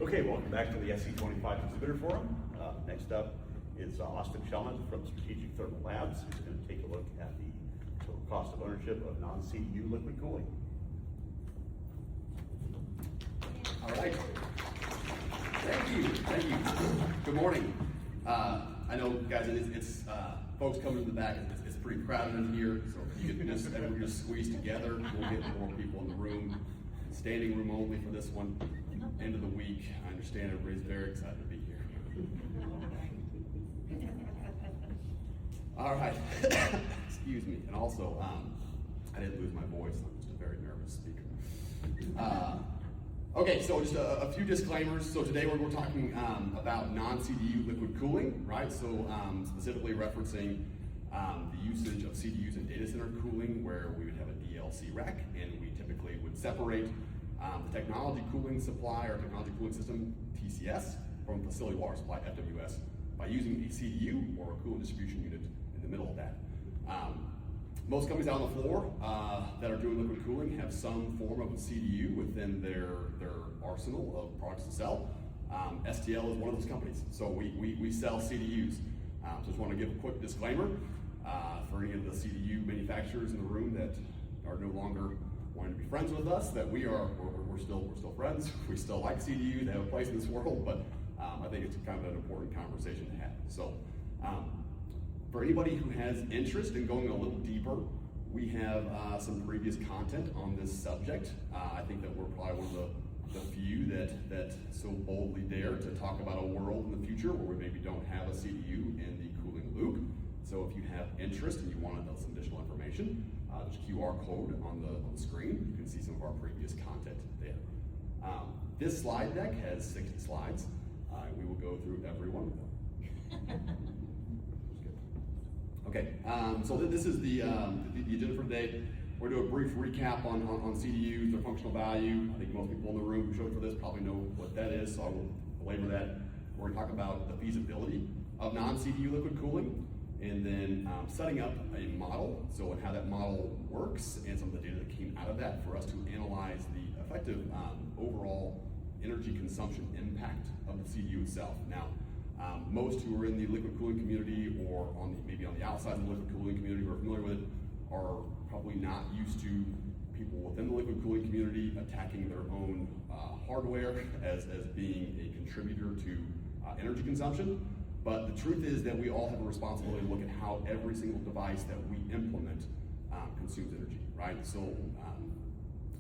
Okay, welcome back to the SC25 Exhibitor Forum. Next up is Austin Shellman from Strategic Thermal Labs, who's going to take a look at the total cost of ownership of non-CDU liquid cooling. All right. Thank you. Good morning. I know, guys, it's folks coming to the back. It's pretty crowded in here, so if you can everybody just squeeze together, we'll get more people in the room. Standing room only for this one. End of the week. I understand everybody's very excited to be here. All right. Excuse me. And also, I didn't lose my voice. I'm just a very nervous speaker. Okay, so just a few disclaimers. So today we're talking about non-CDU liquid cooling, right? So specifically referencing the usage of CDUs in data center cooling, where we would have a DLC rack, and we typically would separate the technology cooling supply or technology cooling system, TCS, from facility water supply, FWS, by using a CDU or a coolant distribution unit in the middle of that. Most companies out on the floor that are doing liquid cooling have some form of a CDU within their arsenal of products to sell. STL is one of those companies, so we sell CDUs. So just want to give a quick disclaimer for any of the CDU manufacturers in the room that are no longer wanting to be friends with us, that we're still friends. We still like CDU. They have a place in this world, but I think it's kind of an important conversation to have. So for anybody who has interest in going a little deeper, we have some previous content on this subject. I think that we're probably one of the few that so boldly dare to talk about a world in the future where we maybe don't have a CDU in the cooling loop. So if you have interest and you want to know some additional information, there's a QR code on the screen. You can see some of our previous content there. This slide deck has 60 slides. We will go through every one of them. Okay, so this is the agenda for today. We're going to do a brief recap on CDUs, their functional value. I think most people in the room who showed for this probably know what that is, so I won't belabor that. We're going to talk about the feasibility of non-CDU liquid cooling, and then setting up a model, so and how that model works, and some of the data that came out of that for us to analyze the effective overall energy consumption impact of the CDU itself. Now, most who are in the liquid cooling community or maybe on the outside of the liquid cooling community who are familiar with it are probably not used to people within the liquid cooling community attacking their own hardware as being a contributor to energy consumption. But the truth is that we all have a responsibility to look at how every single device that we implement consumes energy, right? So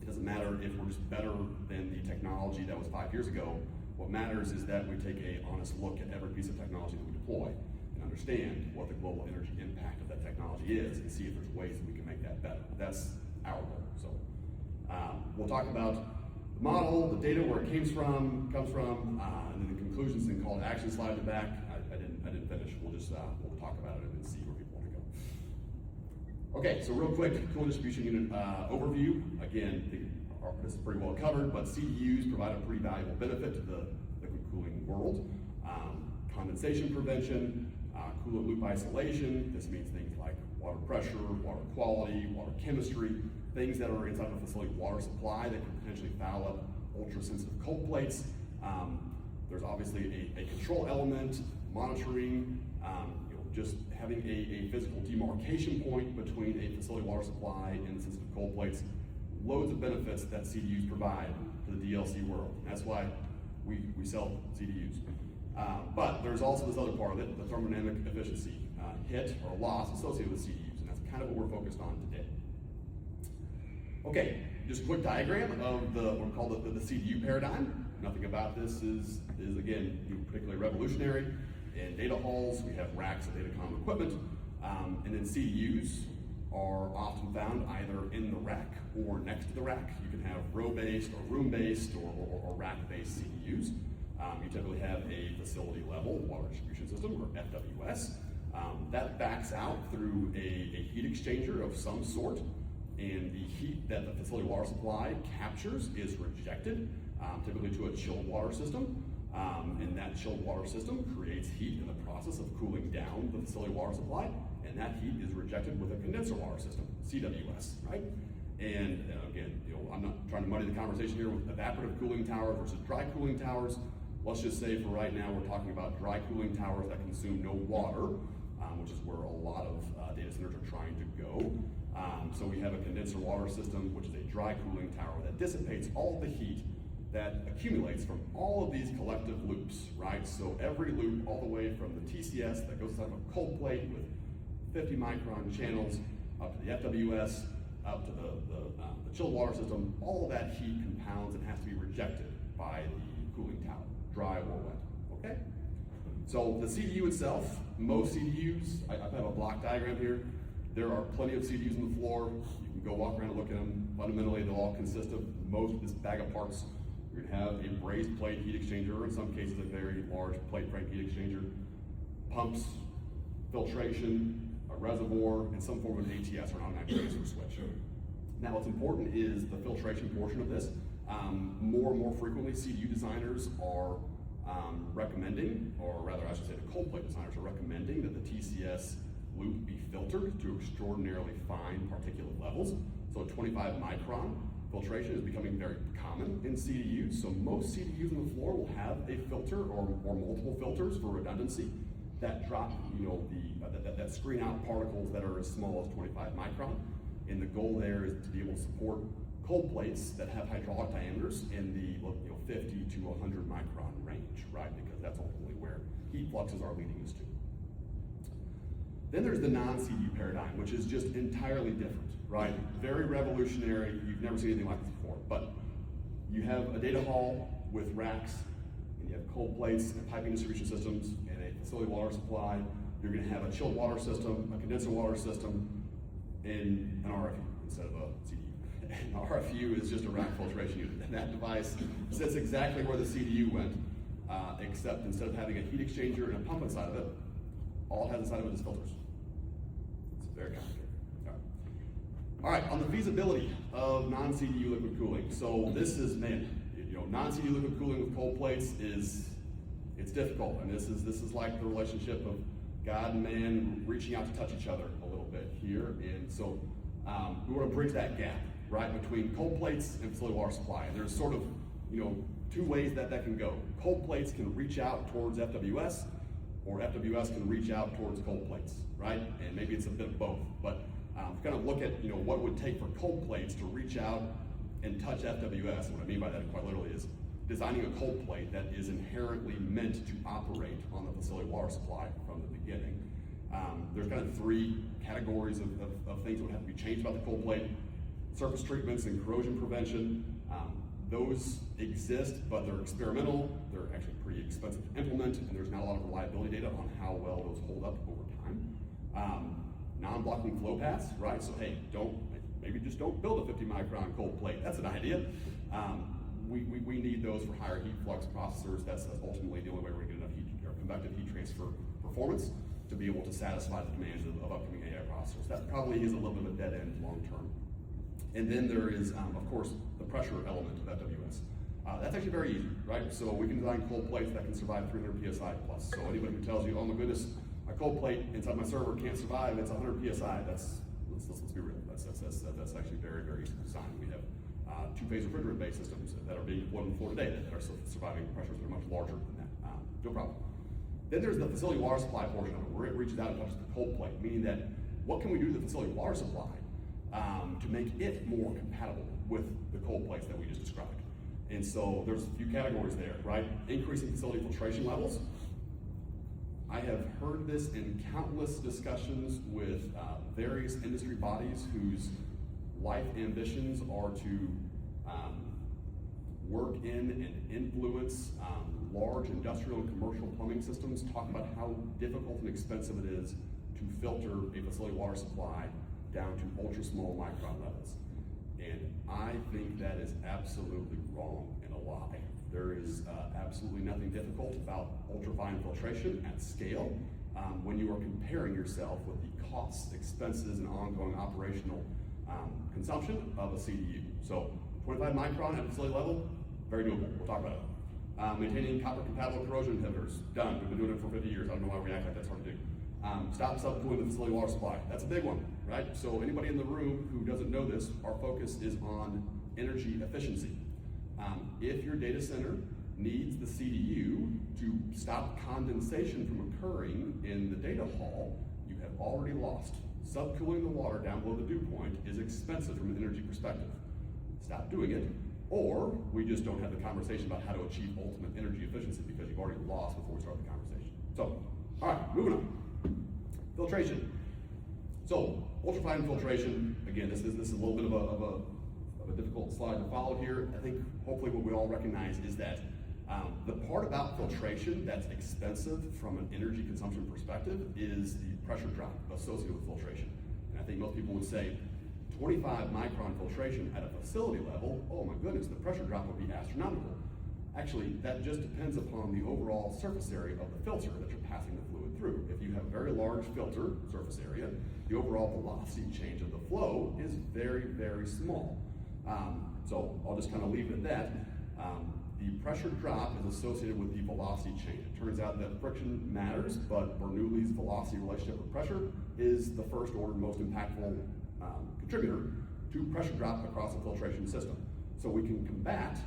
it doesn't matter if we're just better than the technology that was 5 years ago. What matters is that we take an honest look at every piece of technology that we deploy and understand what the global energy impact of that technology is and see if there's ways that we can make that better. That's our goal. So we'll talk about the model, the data, where it comes from, and then the conclusions and call to action slide in the back. I didn't finish. We'll talk about it and then see where people want to go. Okay, so real quick, coolant distribution unit overview. Again, this is pretty well covered, but CDUs provide a pretty valuable benefit to the liquid cooling world. Condensation prevention, coolant loop isolation. This means things like water pressure, water quality, water chemistry, things that are inside of a facility water supply that can potentially foul up ultra-sensitive cold plates. There's obviously a control element, monitoring, just having a physical demarcation point between a facility water supply and sensitive cold plates. Loads of benefits that CDUs provide to the DLC world. That's why we sell CDUs. But there's also this other part of it, the thermodynamic efficiency, hit or loss associated with CDUs, and that's kind of what we're focused on today. Okay, just a quick diagram of what we call the CDU paradigm. Nothing about this is again, particularly revolutionary. In data halls, we have racks of datacom equipment, and then CDUs are often found either in the rack or next to the rack. You can have row-based or room-based or rack-based CDUs. You typically have a facility level water distribution system, or FWS. That backs out through a heat exchanger of some sort, and the heat that the facility water supply captures is rejected, typically to a chilled water system. And that chilled water system creates heat in the process of cooling down the facility water supply, and that heat is rejected with a condenser water system, CWS, right? And again, I'm not trying to muddy the conversation here with evaporative cooling towers versus dry cooling towers. Let's just say for right now, we're talking about dry cooling towers that consume no water, which is where a lot of data centers are trying to go. So we have a condenser water system, which is a dry cooling tower that dissipates all of the heat that accumulates from all of these collective loops, right? So every loop, all the way from the TCS that goes inside of a cold plate with 50 micron channels, up to the FWS, up to the chilled water system, all of that heat compounds and has to be rejected by the cooling tower, dry or wet, okay? So the CDU itself, most CDUs, I have a block diagram here. There are plenty of CDUs on the floor. You can go walk around and look at them. Fundamentally, they'll all consist of most of this bag of parts. You're gonna have a brazed plate heat exchanger, or in some cases a very large plate frame heat exchanger, pumps, filtration, a reservoir, and some form of ATS, or an automatic transfer switch. Now what's important is the filtration portion of this. More and more frequently, CDU designers are recommending, or rather I should say the cold plate designers are recommending that the TCS loop be filtered to extraordinarily fine particulate levels. So 25 micron filtration is becoming very common in CDUs. So most CDUs on the floor will have a filter or multiple filters for redundancy that drop, that screen out particles that are as small as 25 micron. And the goal there is to be able to support cold plates that have hydraulic diameters in the 50 to 100 micron range, right? Because that's ultimately where heat fluxes are leading us to. Then there's the non-CDU paradigm, which is just entirely different, right? Very revolutionary. You've never seen anything like this before. But you have a data hall with racks, and you have cold plates and piping distribution systems and a facility water supply. You're going to have a chilled water system, a condenser water system, and an RFU instead of a CDU. And RFU is just a rack filtration unit. And that device sits exactly where the CDU went, except instead of having a heat exchanger and a pump inside of it, all it has inside of it is filters. It's very complicated. All right, on the feasibility of non-CDU liquid cooling. So this is, non-CDU liquid cooling with cold plates it's difficult. And this is like the relationship of God and man reaching out to touch each other a little bit here. And so we want to bridge that gap, right, between cold plates and facility water supply. And there's sort of, two ways that can go. Cold plates can reach out towards FWS, or FWS can reach out towards cold plates, right? And maybe it's a bit of both. But kind of look at, what it would take for cold plates to reach out and touch FWS. And what I mean by that quite literally is designing a cold plate that is inherently meant to operate on the facility water supply from the beginning. There's kind of three categories of things that would have to be changed about the cold plate. Surface treatments and corrosion prevention. Those exist, but they're experimental. They're actually pretty expensive to implement, and there's not a lot of reliability data on how well those hold up over time. Non-blocking flow paths, right? So hey, maybe just don't build a 50 micron cold plate. That's an idea. We need those for higher heat flux processors. That's ultimately the only way we're going to get enough heat or convective heat transfer performance to be able to satisfy the demands of upcoming AI processors. That probably is a little bit of a dead end long term. And then there is, of course, the pressure element of FWS. That's actually very easy, right? So we can design cold plates that can survive 300 PSI plus. So anybody who tells you, oh my goodness, a cold plate inside my server can't survive, it's 100 PSI, let's be real. That's actually very, very easy to design. We have two-phase refrigerant-based systems that are being deployed on the floor today that are surviving pressures that are much larger than that. No problem. Then there's the facility water supply portion of it, where it reaches out and touches the cold plate, meaning that what can we do to the facility water supply to make it more compatible with the cold plates that we just described? And so there's a few categories there, right? Increasing facility filtration levels. I have heard this in countless discussions with various industry bodies whose life ambitions are to work in and influence large industrial and commercial plumbing systems, talk about how difficult and expensive it is to filter a facility water supply down to ultra small micron levels. And I think that is absolutely wrong and a lie. There is absolutely nothing difficult about ultrafine filtration at scale when you are comparing yourself with the costs, expenses, and ongoing operational consumption of a CDU. So 25 micron at facility level, very doable. We'll talk about it. Maintaining copper compatible corrosion inhibitors, done. We've been doing it for 50 years. I don't know why we act like that's hard to do. Stop subcooling the facility water supply. That's a big one, right? So anybody in the room who doesn't know this, our focus is on energy efficiency. If your data center needs the CDU to stop condensation from occurring in the data hall, you have already lost. Subcooling the water down below the dew point is expensive from an energy perspective. Stop doing it, or we just don't have the conversation about how to achieve ultimate energy efficiency because you've already lost before we start the conversation. So, all right, moving on. Filtration. So, ultrafine filtration, again, this is a little bit of a difficult slide to follow here. I think hopefully what we all recognize is that the part about filtration that's expensive from an energy consumption perspective is the pressure drop associated with filtration. And I think most people would say 25 micron filtration at a facility level, oh my goodness, the pressure drop would be astronomical. Actually, that just depends upon the overall surface area of the filter that you're passing the fluid through. If you have a very large filter surface area, the overall velocity change of the flow is very, very small. So I'll just kind of leave it at that. The pressure drop is associated with the velocity change. It turns out that friction matters, but Bernoulli's velocity relationship with pressure is the first order most impactful contributor to pressure drop across a filtration system. So we can combat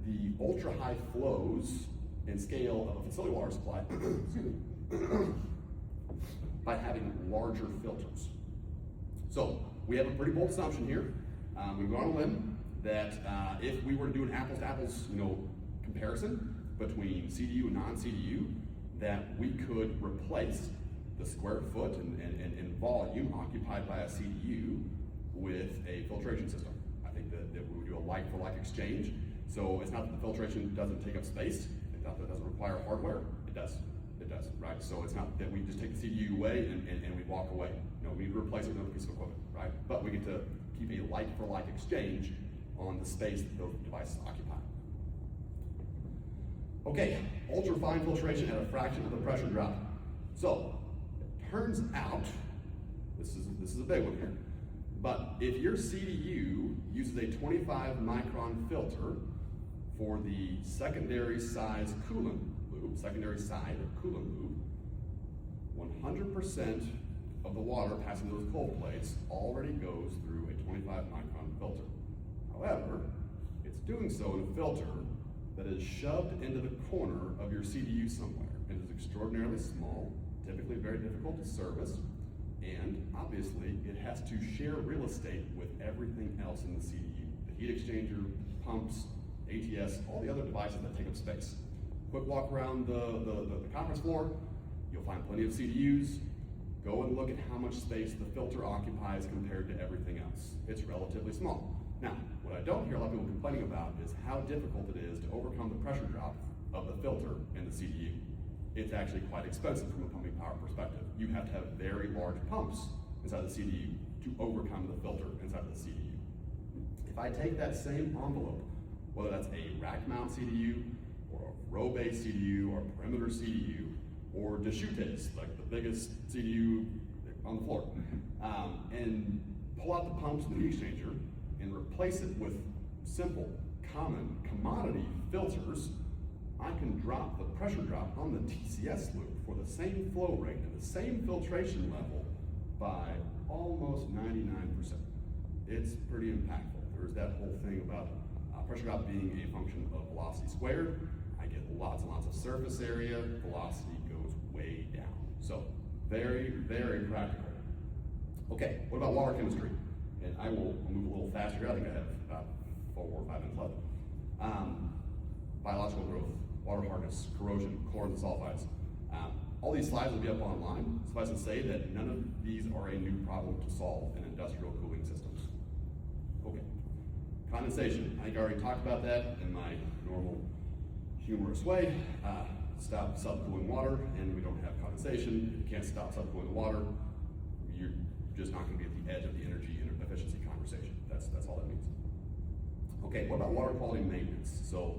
the ultra high flows and scale of a facility water supply by having larger filters. So we have a pretty bold assumption here. We've gone on a limb that if we were to do an apples to apples, comparison between CDU and non-CDU, that we could replace the square foot and volume occupied by a CDU with a filtration system. I think that we would do a like-for-like exchange. So it's not that the filtration doesn't take up space, it's not that it doesn't require hardware, it does, right? So it's not that we just take the CDU away and we walk away. No, we need to replace it with another piece of equipment, right? But we get to keep a like-for-like exchange on the space that those devices occupy. Okay, ultra-fine filtration at a fraction of the pressure drop. So, it turns out, this is a big one here, but if your CDU uses a 25 micron filter for the secondary size coolant loop, secondary side of coolant loop, 100% of the water passing those cold plates already goes through a 25 micron filter. However, it's doing so in a filter that is shoved into the corner of your CDU somewhere. It is extraordinarily small, typically very difficult to service, and obviously it has to share real estate with everything else in the CDU. The heat exchanger, pumps, ATS, all the other devices that take up space. Quick walk around the conference floor, you'll find plenty of CDUs. Go and look at how much space the filter occupies compared to everything else. It's relatively small. Now, what I don't hear a lot of people complaining about is how difficult it is to overcome the pressure drop of the filter in the CDU. It's actually quite expensive from a pumping power perspective. You have to have very large pumps inside the CDU to overcome the filter inside of the CDU. If I take that same envelope, whether that's a rack mount CDU, or a row-based CDU, or a perimeter CDU, or Deschutes, like the biggest CDU on the floor, and pull out the pumps and the heat exchanger, and replace it with simple, common, commodity filters, I can drop the pressure drop on the TCS loop for the same flow rate and the same filtration level by almost 99%. It's pretty impactful. There's that whole thing about pressure drop being a function of velocity squared. I get lots and lots of surface area, velocity goes way down. So, very, very practical. Okay, what about water chemistry? And I will move a little faster. I think I have about 4 or 5 minutes left. Biological growth, water hardness, corrosion, chlorines and sulfides. All these slides will be up online. Suffice to say that none of these are a new problem to solve in industrial cooling systems. Okay, condensation. I think I already talked about that in my normal humorous way. Stop subcooling water and we don't have condensation. If you can't stop subcooling the water, you're just not going to be at the edge of the energy and efficiency conversation. That's all that means. Okay, what about water quality maintenance? So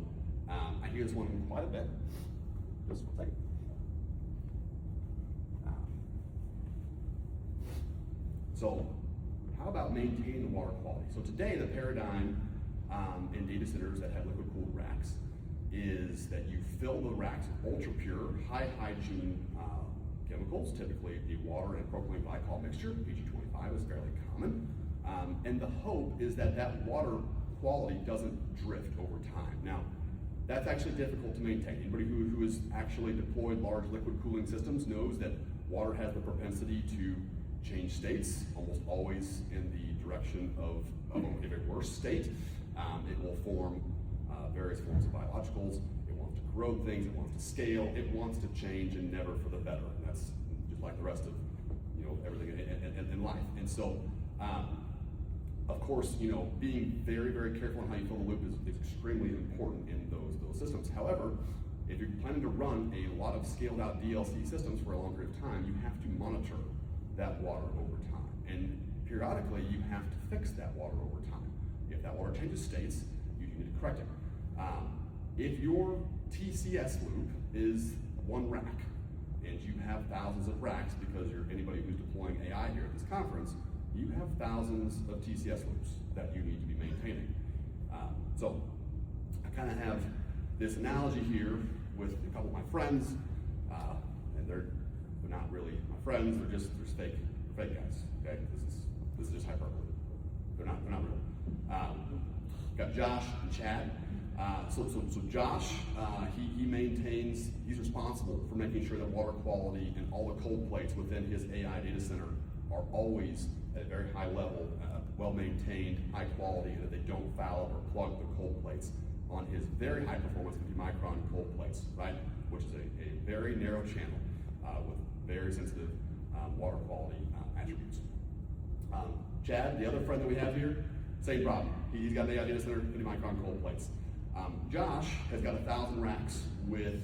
I hear this one quite a bit. Just one second. So how about maintaining the water quality? So today the paradigm in data centers that have liquid cooled racks is that you fill the racks with ultra pure, high hygiene chemicals, typically a water and propylene glycol mixture. PG25 is fairly common. And the hope is that that water quality doesn't drift over time. Now, that's actually difficult to maintain. Anybody who has actually deployed large liquid cooling systems knows that water has the propensity to change states, almost always in the direction of a worse state. It will form various forms of biologicals. It wants to corrode things. It wants to scale. It wants to change, and never for the better. And that's just like the rest of everything in life. And so, of course, being very, very careful on how you fill the loop is extremely important in those systems. However, if you're planning to run a lot of scaled out DLC systems for a long period of time, you have to monitor that water over time. And periodically, you have to fix that water over time. If that water changes states, you need to correct it. If your TCS loop is one rack, and you have thousands of racks, because anybody who's deploying AI here at this conference, you have thousands of TCS loops that you need to be maintaining. So I kind of have this analogy here with a couple of my friends, and they're not really my friends. They're fake guys. Okay, this is just hyperbole. They're not real. Got Josh and Chad. So Josh, he's responsible for making sure that water quality and all the cold plates within his AI data center are always at a very high level, well maintained, high quality, and that they don't foul or plug the cold plates on his very high performance 50 micron cold plates, right? Which is a very narrow channel with very sensitive water quality attributes. Chad, the other friend that we have here, same problem. He's got an AI data center, 50 micron cold plates. Josh has got 1,000 racks with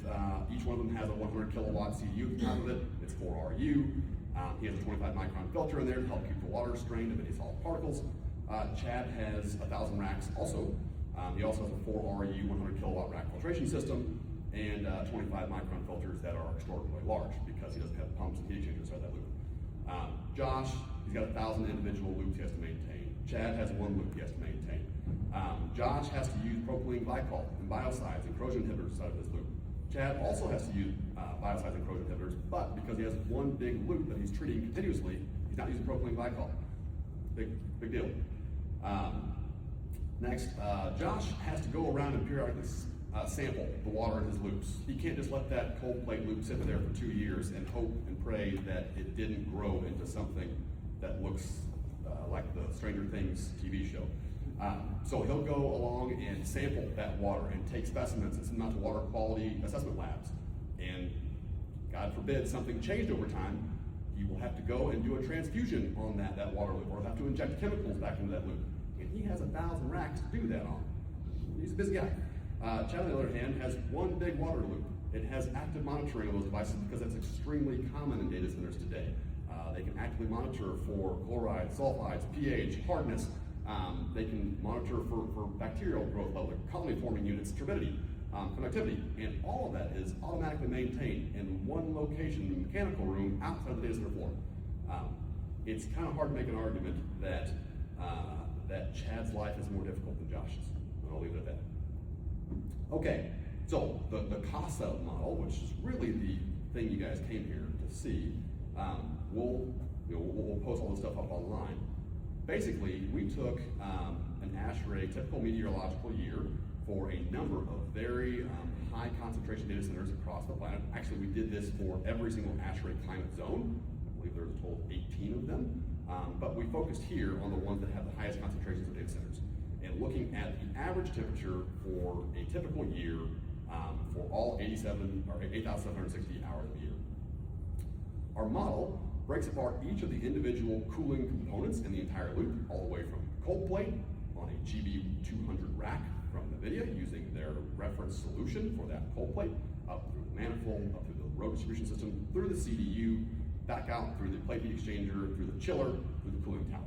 each one of them has a 100 kilowatt CDU at the top of it. It's 4 RU. He has a 25 micron filter in there to help keep the water strained of any solid particles. Chad has 1,000 racks also. He also has a 4 RU 100 kilowatt rack filtration system and 25 micron filters that are extraordinarily large because he doesn't have pumps and heat exchangers inside that loop. Josh, he's got 1,000 individual loops he has to maintain. Chad has one loop he has to maintain. Josh has to use propylene glycol and biocides and corrosion inhibitors inside of this loop. Chad also has to use biocides and corrosion inhibitors, but because he has one big loop that he's treating continuously, he's not using propylene glycol. Big deal. Next, Josh has to go around and periodically sample the water in his loops. He can't just let that cold plate loop sit there for 2 years and hope and pray that it didn't grow into something that looks like the Stranger Things TV show. So he'll go along and sample that water and take specimens and send them out to water quality assessment labs. And God forbid something changed over time, he will have to go and do a transfusion on that water loop, or have to inject chemicals back into that loop. And he has 1,000 racks to do that on. He's a busy guy. Chad, on the other hand, has one big water loop. It has active monitoring of those devices because that's extremely common in data centers today. They can actively monitor for chlorides, sulfides, pH, hardness. They can monitor for bacterial growth level, colony forming units, turbidity, conductivity, and all of that is automatically maintained in one location in the mechanical room outside of the data center floor. It's kind of hard to make an argument that Chad's life is more difficult than Josh's, and I'll leave it at that. Okay, so the cost setup model, which is really the thing you guys came here to see, we'll post all this stuff up online. Basically, we took an ASHRAE typical meteorological year for a number of very high concentration data centers across the planet. Actually, we did this for every single ASHRAE climate zone. I believe there's a total of 18 of them. But we focused here on the ones that have the highest concentrations of data centers. And looking at the average temperature for a typical year for all 8,760 hours of the year. Our model breaks apart each of the individual cooling components in the entire loop, all the way from cold plate on a GB200 rack from NVIDIA using their reference solution for that cold plate, up through the manifold, up through the row distribution system, through the CDU, back out through the plate heat exchanger, through the chiller, through the cooling tower.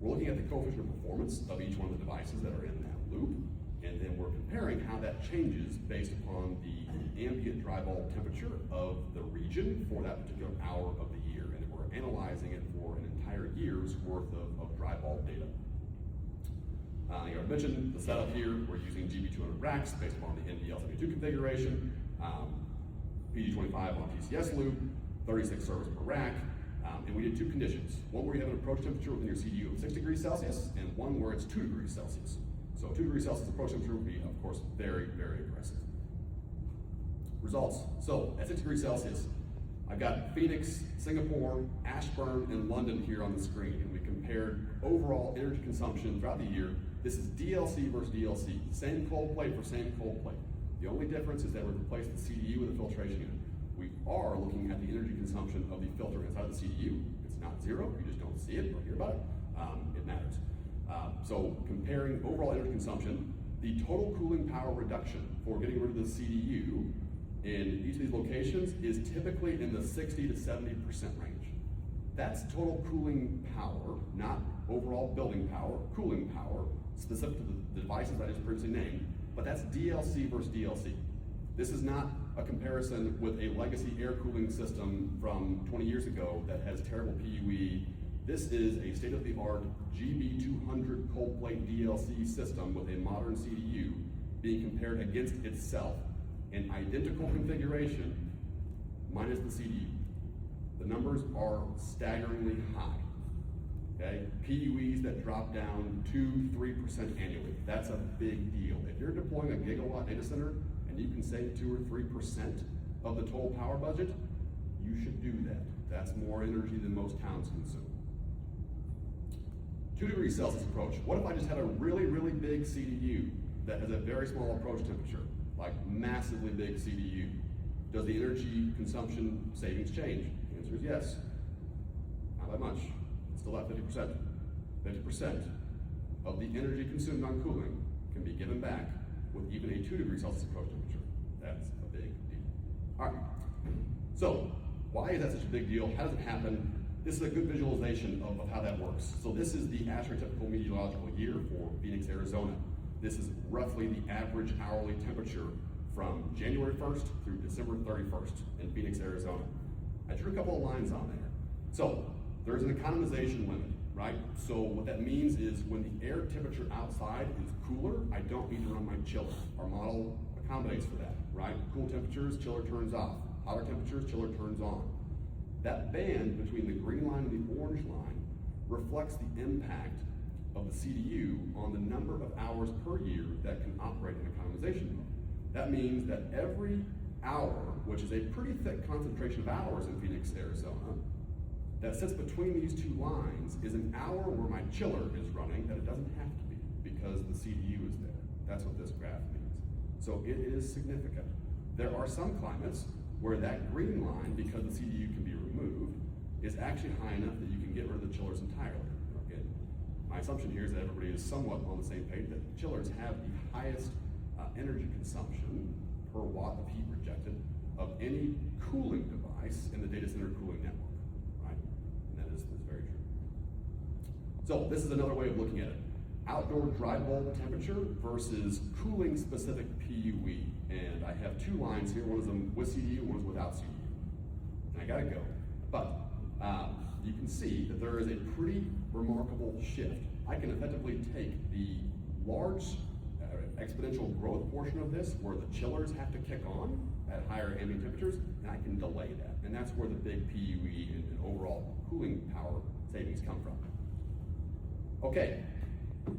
We're looking at the coefficient of performance of each one of the devices that are in that loop, and then we're comparing how that changes based upon the ambient dry bulb temperature of the region for that particular hour of the year, and we're analyzing it for an entire year's worth of dry bulb data. I already mentioned the setup here. We're using GB200 racks based upon the NVL72 configuration, PG25 on TCS loop, 36 servers per rack, and we did two conditions. One where you have an approach temperature within your CDU of 6 degrees Celsius, and one where it's 2 degrees Celsius. So 2 degrees Celsius approach temperature would be, of course, very, very aggressive. Results. So at 6 degrees Celsius, I've got Phoenix, Singapore, Ashburn, and London here on the screen, and we compared overall energy consumption throughout the year. This is DLC versus DLC. Same cold plate for same cold plate. The only difference is that we've replaced the CDU with a filtration unit. We are looking at the energy consumption of the filter inside the CDU. It's not zero, you just don't see it or hear about it. It matters. So comparing overall energy consumption, the total cooling power reduction for getting rid of the CDU in each of these locations is typically in the 60 to 70% range. That's total cooling power, not overall building power, cooling power, specific to the devices I just previously named, but that's DLC versus DLC. This is not a comparison with a legacy air cooling system from 20 years ago that has terrible PUE. This is a state-of-the-art GB200 cold plate DLC system with a modern CDU being compared against itself in identical configuration minus the CDU. The numbers are staggeringly high. Okay, PUEs that drop down 2-3% annually. That's a big deal. If you're deploying a gigawatt data center and you can save 2 or 3% of the total power budget, you should do that. That's more energy than most towns consume. 2 degrees Celsius approach. What if I just had a really, really big CDU that has a very small approach temperature, like massively big CDU? Does the energy consumption savings change? The answer is yes. Not by much. It's still at 50%. 50% of the energy consumed on cooling can be given back with even a 2 degrees Celsius approach temperature. That's a big deal. All right. So why is that such a big deal? How does it happen? This is a good visualization of how that works. So this is the astrotypical meteorological year for Phoenix, Arizona. This is roughly the average hourly temperature from January 1st through December 31st in Phoenix, Arizona. I drew a couple of lines on there. So there's an economization limit, right? So what that means is when the air temperature outside is cooler, I don't need to run my chiller. Our model accommodates for that, right? Cool temperatures, chiller turns off. Hotter temperatures, chiller turns on. That band between the green line and the orange line reflects the impact of the CDU on the number of hours per year that can operate in economization mode. That means that every hour, which is a pretty thick concentration of hours in Phoenix, Arizona, that sits between these two lines is an hour where my chiller is running that it doesn't have to be because the CDU is there. That's what this graph means. So it is significant. There are some climates where that green line, because the CDU can be removed, is actually high enough that you can get rid of the chillers entirely. Okay? My assumption here is that everybody is somewhat on the same page that chillers have the highest energy consumption per watt of heat rejected of any cooling device in the data center cooling network, right? And that is very true. So this is another way of looking at it. Outdoor dry bulb temperature versus cooling specific PUE. And I have two lines here, one is with CDU, one is without CDU. And I gotta go. But you can see that there is a pretty remarkable shift. I can effectively take the large exponential growth portion of this, where the chillers have to kick on at higher ambient temperatures, and I can delay that. And that's where the big PUE and overall cooling power savings come from. Okay,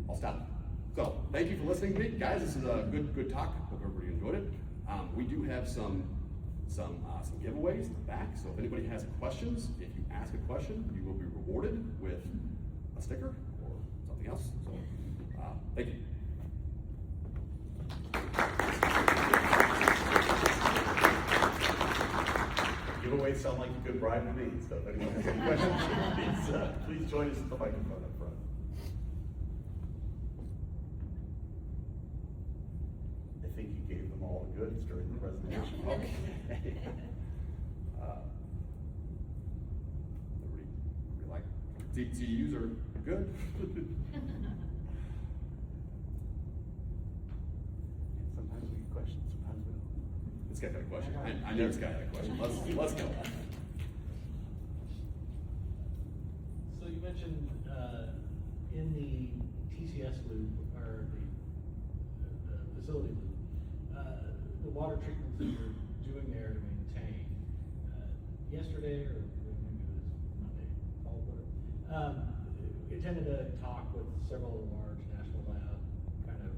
I'll stop. So, thank you for listening to me. Guys, this is a good talk. Hope everybody enjoyed it. We do have some giveaways in the back, so if anybody has questions, if you ask a question, you will be rewarded with a sticker or something else. So, thank you. Giveaways sound like a good bribe to me, so if anyone has any questions, please join us at the microphone up front. I think you gave them all the goods during the presentation. Okay. Everybody like CDUs are good? Sometimes we get questions, sometimes we don't. This guy got a question. I knew this guy had a question. Let's go. So you mentioned in the TCS loop, or the facility loop, the water treatments that you're doing there to maintain, yesterday, or maybe it was Monday, fall, whatever. Attended a talk with several large national lab kind of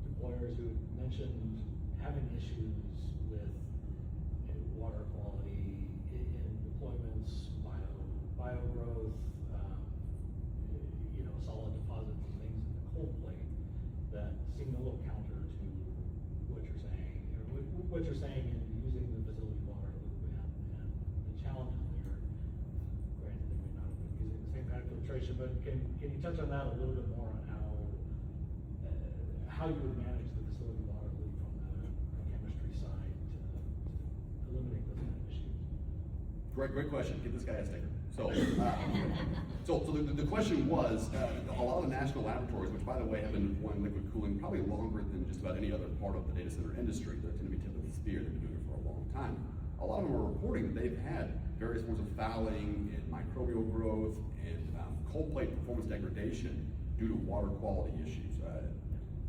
employers who mentioned having issues with water quality in deployments, bio growth, solid deposits and things in the cold plate that seem a little counter to what you're saying, or what you're saying in using the facility water loop and the challenges there. Granted, they may not have been using the same kind of filtration, but can you touch on that a little bit more on how you would manage the facility water loop from the chemistry side to eliminate those kind of issues? Great question. Give this guy a sticker. So the question was, a lot of the national laboratories, which by the way have been deploying liquid cooling probably longer than just about any other part of the data center industry, they tend to be tip of the spear, they've been doing it for a long time. A lot of them are reporting that they've had various forms of fouling and microbial growth and cold plate performance degradation due to water quality issues.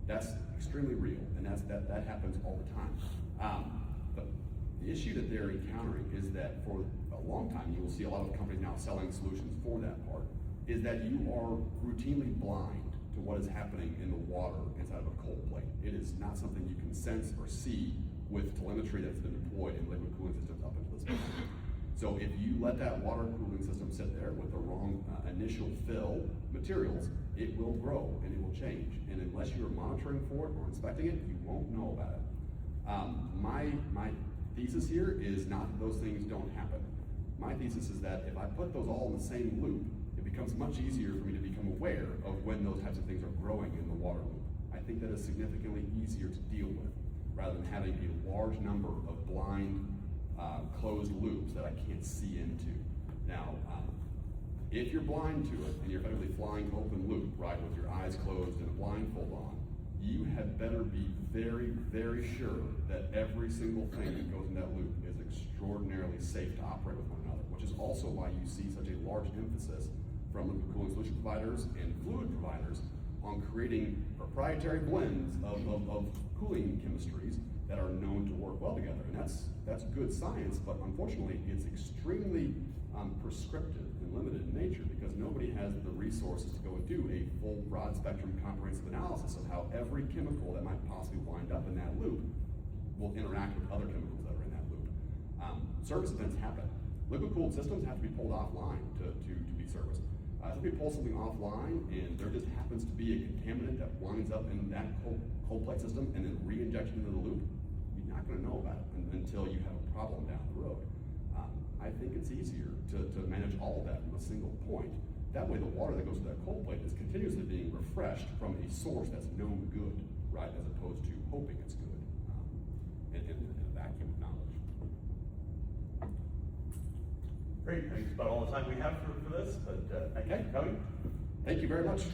That's extremely real, and that happens all the time. The issue that they're encountering is that for a long time, you will see a lot of companies now selling solutions for that part, is that you are routinely blind to what is happening in the water inside of a cold plate. It is not something you can sense or see with telemetry that's been deployed in liquid cooling systems up until this point. So if you let that water cooling system sit there with the wrong initial fill materials, it will grow and it will change. And unless you're monitoring for it or inspecting it, you won't know about it. My thesis here is not that those things don't happen. My thesis is that if I put those all in the same loop, it becomes much easier for me to become aware of when those types of things are growing in the water loop. I think that is significantly easier to deal with, rather than having a large number of blind, closed loops that I can't see into. Now, if you're blind to it and you're effectively flying open loop, right, with your eyes closed and a blindfold on, you had better be very, very sure that every single thing that goes in that loop is extraordinarily safe to operate with one another, which is also why you see such a large emphasis from liquid cooling solution providers and fluid providers on creating proprietary blends of cooling chemistries that are known to work well together. And that's good science, but unfortunately it's extremely prescriptive and limited in nature because nobody has the resources to go and do a full broad spectrum comprehensive analysis of how every chemical that might possibly wind up in that loop will interact with other chemicals that are in that loop. Service events happen. Liquid cooled systems have to be pulled offline to be serviced. If we pull something offline and there just happens to be a contaminant that winds up in that cold plate system and then re-injection into the loop, you're not going to know about it until you have a problem down the road. I think it's easier to manage all of that from a single point. That way the water that goes to that cold plate is continuously being refreshed from a source that's known good, right, as opposed to hoping it's good in a vacuum of knowledge. Great, I think it's about all the time we have for this, but thank you for coming. Thank you very much.